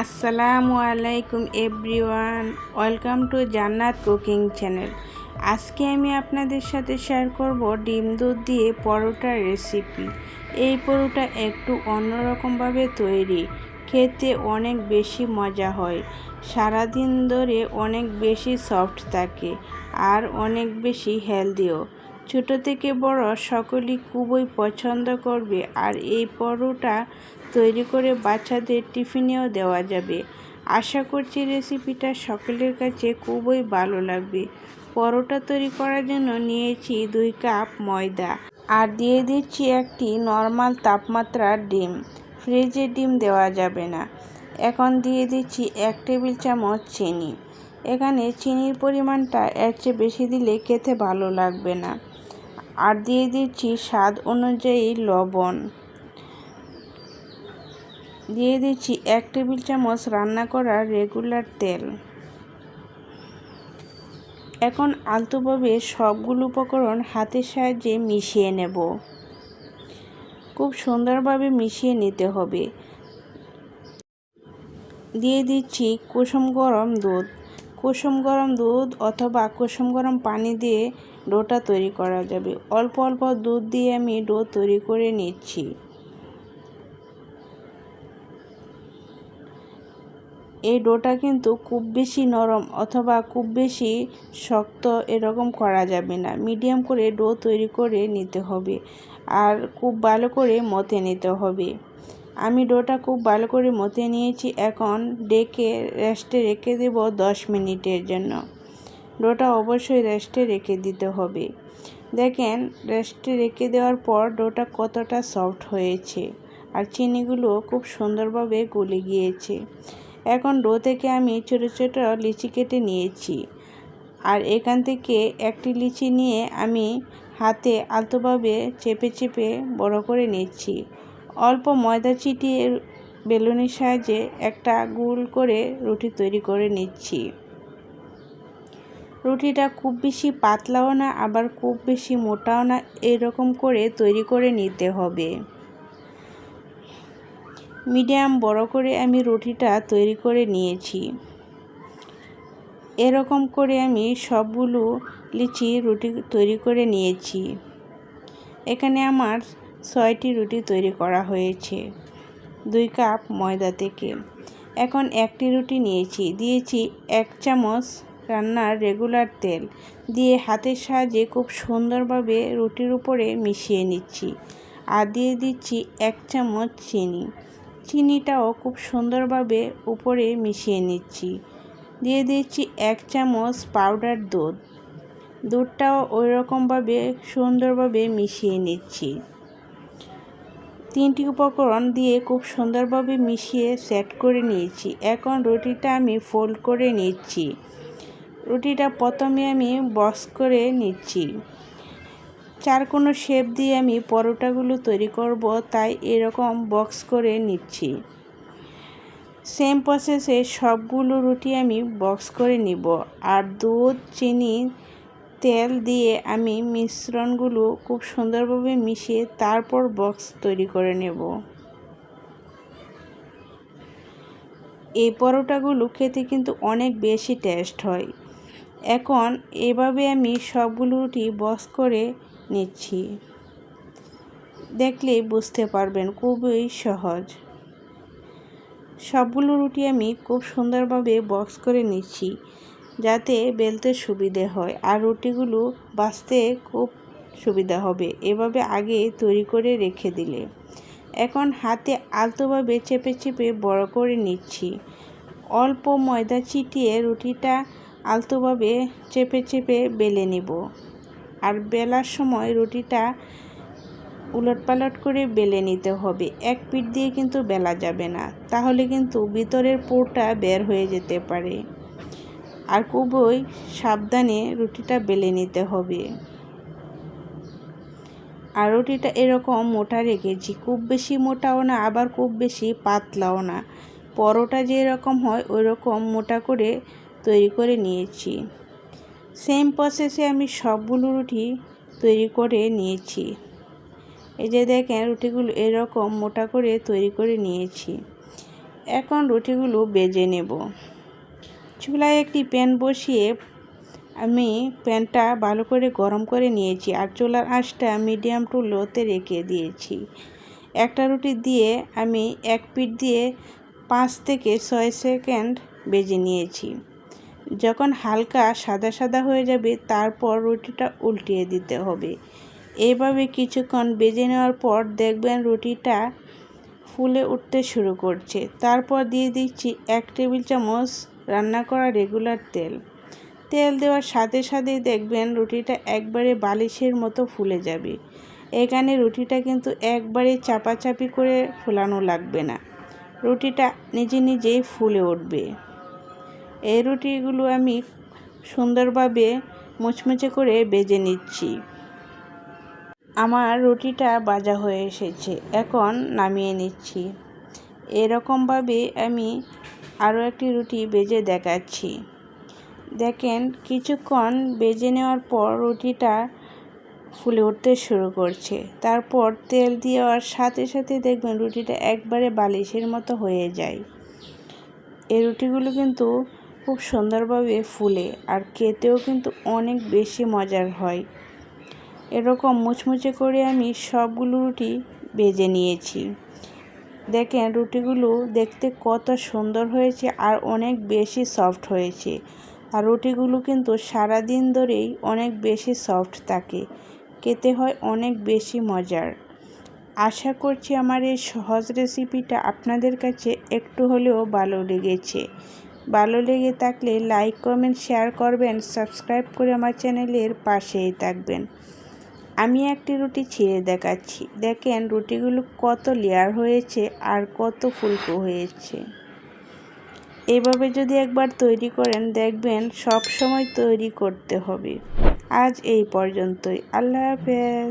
আসসালামু আলাইকুম everyone, welcome to জান্নাত কুকিং চ্যানেল। আজকে আমি আপনাদের সাথে শেয়ার করব ডিম দুধ দিয়ে পরোটার রেসিপি। এই পরোটা একটু অন্যরকমভাবে তৈরি, খেতে অনেক বেশি মজা হয়, সারাদিন ধরে অনেক বেশি সফট থাকে আর অনেক বেশি হেলদিও। ছোট থেকে বড় সকলেই খুবই পছন্দ করবে আর এই পরোটা তৈরি করে বাচ্চাদের টিফিনেও দেওয়া যাবে। আশা করছি রেসিপিটা সকলের কাছে খুবই ভালো লাগবে। পরোটা তৈরি করার জন্য নিয়েছি 2 কাপ ময়দা আর দিয়ে দিচ্ছি একটি নর্মাল তাপমাত্রার ডিম। ফ্রিজের ডিম দেওয়া যাবে না। এখন দিয়ে দিচ্ছি 1 টেবিল চামচ চিনি। এখানে চিনির পরিমাণটা এর চেয়ে বেশি দিলে খেতে ভালো লাগবে না। আর দিয়ে দিচ্ছি স্বাদ অনুযায়ী লবণ। দিয়ে দিচ্ছি 1 টেবিল চামচ রান্না করা রেগুলার তেল। এখন আলতোভাবে সবগুলো উপকরণ হাতের সাহায্যে মিশিয়ে নেব। খুব সুন্দরভাবে মিশিয়ে নিতে হবে। দিয়ে দিচ্ছি কুসুম গরম দুধ। কুসুম গরম দুধ অথবা কুসুম গরম পানি দিয়ে ডোটা তৈরি করা যাবে। অল্প অল্প দুধ দিয়ে আমি ডো তৈরি করে নিচ্ছি। এই ডোটা কিন্তু খুব বেশি নরম অথবা খুব বেশি শক্ত এরকম করা যাবে না। মিডিয়াম করে ডো তৈরি করে নিতে হবে আর খুব ভালো করে মথে নিতে হবে। আমি ডোটা খুব ভালো করে মথে নিয়েছি। এখন ডেকে রেস্টে রেখে দেব 10 মিনিটের জন্য। ডোটা অবশ্যই রেস্টে রেখে দিতে হবে। দেখেন রেস্টে রেখে দেওয়ার পর ডোটা কতটা সফট হয়েছে আর চিনিগুলো খুব সুন্দরভাবে গলে গিয়েছে। এখন ডো থেকে আমি ছোট ছোট লিচি কেটে নিয়েছি আর এখান থেকে একটি লিচি নিয়ে আমি হাতে আলতোভাবে চেপে চেপে বড় করে নিচ্ছি। অল্প ময়দা ছিটিয়ে বেলুনের সাহায্যে একটা গোল করে রুটি তৈরি করে নিচ্ছি। রুটিটা খুব বেশি পাতলাও না আবার খুব বেশি মোটাও না, এরকম করে তৈরি করে নিতে হবে। মিডিয়াম বড় করে আমি রুটিটা তৈরি করে নিয়েছি। এরকম করে আমি সবগুলো লিচি রুটি তৈরি করে নিয়েছি। এখানে আমার 6টি রুটি তৈরি করা হয়েছে 2 কাপ ময়দা থেকে। এখন একটি রুটি নিয়েছি, দিয়েছি 1 চামচ রান্নার রেগুলার তেল দিয়ে হাতের সাহায্যে খুব সুন্দরভাবে রুটির উপরে মিশিয়ে নিচ্ছি। আর দিয়ে দিচ্ছি 1 চামচ চিনি। চিনিটাও খুব সুন্দরভাবে উপরে মিশিয়ে নিচ্ছি। দিয়ে দিচ্ছি 1 চামচ পাউডার দুধ। দুধটাও ওই রকমভাবে সুন্দরভাবে মিশিয়ে নিচ্ছি। 3টি উপকরণ দিয়ে খুব সুন্দরভাবে মিশিয়ে সেট করে নিয়েছি। এখন রুটিটা আমি ফোল্ড করে নিচ্ছি। রুটিটা প্রথমে আমি বক্স করে নিচ্ছি। চারকোনা শেপ দিয়ে আমি পরোটাগুলো তৈরি করব, তাই এরকম বক্স করে নিচ্ছি। সেম প্রসেসে সবগুলো রুটি আমি বক্স করে নিব আর দুধ, চিনি, তেল দিয়ে আমি মিশ্রণগুলো খুব সুন্দরভাবে মিশিয়ে তারপর বক্স তৈরি করে নেব। এই পরোটাগুলো খেতে কিন্তু অনেক বেশি টেস্ট হয়। এখন এভাবে আমি সবগুলো রুটি বক্স করে নিচ্ছি। দেখলেই বুঝতে পারবেন খুবই সহজ। সবগুলো রুটি আমি খুব সুন্দরভাবে বক্স করে নিচ্ছি যাতে বেলতে সুবিধে হয় আর রুটিগুলো ভাজতে খুব সুবিধা হবে এভাবে আগে তৈরি করে রেখে দিলে। এখন হাতে আলতোভাবে চেপে চেপে বড় করে নিচ্ছি। অল্প ময়দা ছিটিয়ে রুটিটা আলতোভাবে চেপে চেপে বেলে নেব আর বেলার সময় রুটিটা উলটপালট করে বেলে নিতে হবে। এক পিঠ দিয়ে কিন্তু বেলা যাবে না, তাহলে কিন্তু ভিতরের পুরটা বের হয়ে যেতে পারে। আর খুবই সাবধানে রুটিটা বেলে নিতে হবে। আর রুটিটা এরকম মোটা রেখেছি, খুব বেশি মোটাও না আবার খুব বেশি পাতলাও না। পরোটা যেরকম হয় ওই রকম মোটা করে তৈরি করে নিয়েছি। সেম প্রসেসে আমি সবগুলো রুটি তৈরি করে নিয়েছি। এই যে দেখেন রুটিগুলো এরকম মোটা করে তৈরি করে নিয়েছি। এখন রুটিগুলো বেজে নেব। চুলায় একটি প্যান বসিয়ে আমি প্যানটা ভালো করে গরম করে নিয়েছি আর চুলার আঁচটা মিডিয়াম টু লোতে রেখে দিয়েছি। একটা রুটি দিয়ে আমি এক পিঠ দিয়ে 5 থেকে 6 সেকেন্ড বেজে নিয়েছি। যখন হালকা সাদা সাদা হয়ে যাবে তারপর রুটিটা উল্টিয়ে দিতে হবে। এইভাবে কিছুক্ষণ বেজে নেওয়ার পর দেখবেন রুটিটা ফুলে উঠতে শুরু করছে। তারপর দিয়ে দিচ্ছি 1 টেবিল চামচ রান্না করা রেগুলার তেল। তেল দেওয়ার সাথে সাথেই দেখবেন রুটিটা একবারে বালিশের মতো ফুলে যাবে। এখানে রুটিটা কিন্তু একবারে চাপাচাপি করে ফোলানো লাগবে না, রুটিটা নিজে নিজেই ফুলে উঠবে। এই রুটিগুলো আমি সুন্দরভাবে মুচমুচে করে বেজে নিচ্ছি। আমার রুটিটা ভাজা হয়ে এসেছে, এখন নামিয়ে নিচ্ছি। এরকমভাবে আমি আরও একটি রুটি বেজে দেখাচ্ছি। দেখেন কিছুক্ষণ বেজে নেওয়ার পর রুটিটা ফুলে উঠতে শুরু করছে। তারপর তেল দেওয়ার সাথে সাথে দেখবেন রুটিটা একবারে বালিশের মতো হয়ে যায়। এই রুটিগুলো কিন্তু খুব সুন্দরভাবে ফুলে আর খেতেও কিন্তু অনেক বেশি মজার হয়। এরকম মুচমুচে করে আমি সবগুলো রুটি ভেজে নিয়েছি। দেখেন রুটিগুলো দেখতে কত সুন্দর হয়েছে আর অনেক বেশি সফট হয়েছে। আর রুটিগুলো কিন্তু সারাদিন ধরেই অনেক বেশি সফট থাকে, খেতে হয় অনেক বেশি মজার। আশা করছি আমার এই সহজ রেসিপিটা আপনাদের কাছে একটু হলেও ভালো লেগেছে। ভালো লেগে থাকলে লাইক কমেন্ট শেয়ার করবেন, সাবস্ক্রাইব করে আমার চ্যানেলের পাশেই থাকবেন। আমি একটি রুটি ছিঁড়ে দেখাচ্ছি। দেখেন রুটিগুলো কত লেয়ার হয়েছে আর কত ফুলকো হয়েছে। এভাবে যদি একবার তৈরি করেন দেখবেন সব সময় তৈরি করতে হবে। আজ এই পর্যন্তই। আল্লাহ হাফেজ।